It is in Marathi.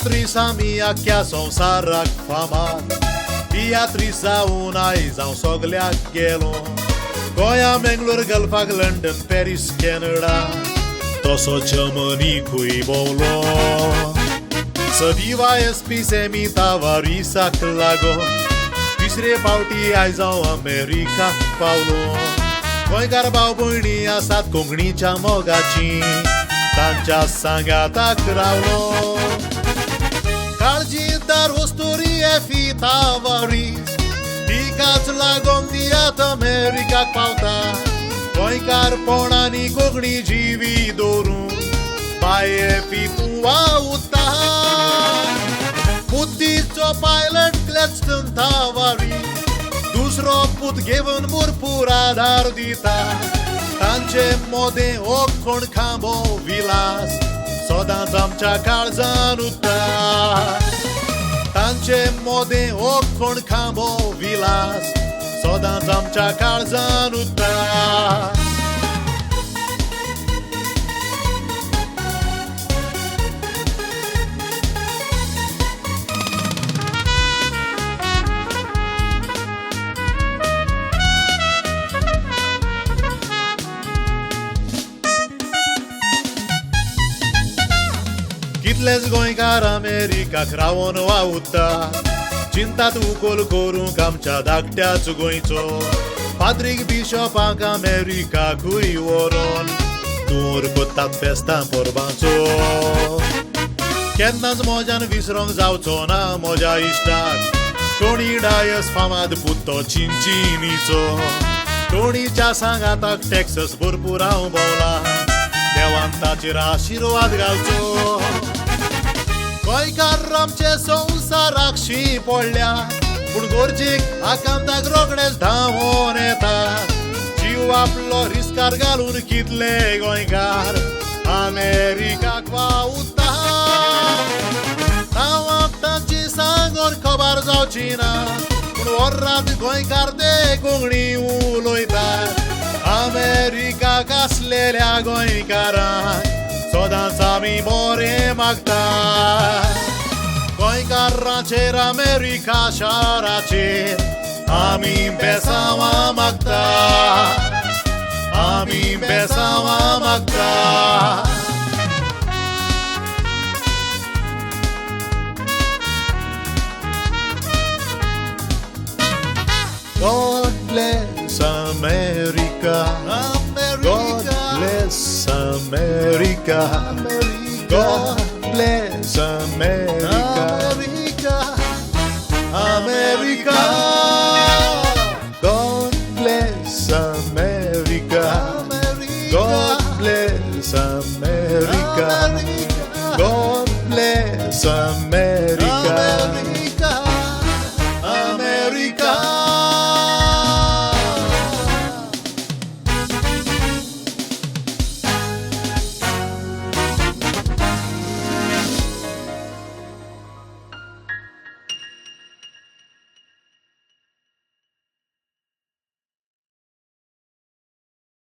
Beatriz minha संवसाराक फामाद Beatriz जावन आयज हांव सगल्याक गेलो गोंया मेंगलोर गल्फाक लंडन पॅरिस कॅनडा तसो जर्मनीकूय भोंवलो सदिवा एसपी सेमी तावारिसाक लागून तिसरे फावटी आयज हांव अमेरिकाक पावलो गोंयकार भाव भयणी आसात कोंकणीच्या मोगाची तांच्या सांगाताक रावलो काळजीदार वस्तुरी एफी तावारीस तिकाच लागून ती आतां अमेरिकाक पावता गोंयकारपणांनी कोंकणी जिवी दवरून बाये एफी तूं वावुरता बुद्धीचो पायलट ग्लॅडस्टोन तावारीस दुसरो पूत घेवन भरपूर आदार दिता तांचे मोदें हो कोण खांबो विलास सदांच आमच्या काळजान उरता तांचे मोदें हो कोण खांबो विलास सदांच आमच्या काळजान उरता कितलेच गोंयकार अमेरिकाक रावून वावुरता चिंतात उखोल करूंक आमच्या धाकट्याच गोंयचो पाद्रीक बिशॉपाक अमेरिकाकूय व्हरून टूर कोत्तात फेस्तां परबांचो केन्नाच मोज्यान विसरोंक जावचो ना म्हज्या इश्टाक टोनी डायस फामाद पुत्तो चिंचिनीचो टोनीच्या सांगाताक टॅक्सस भरपूर हांव भोंवला देवान ताचेर आशिर्वाद घालचो गोंयकार आमचे संवसाराक शीं पडल्या पूण गोरजेक आकांताक रोखडेच धांवोन येता जीव आपलो रिस्कार घालून कितले गोंयकार अमेरिकाक वावुरता नांवाक तांची सांगोन खबर जावची ना पूण वरात गोंयकार ते कोंकणी उलयता अमेरिकाक आसलेल्या गोंयकारांक सदांच आमी बरें मागता गोंयकारांचेर अमेरिका शाराचेर आमी बेसांवां मागता आमी बेसांवां मागता God bless America. God bless America. God bless America.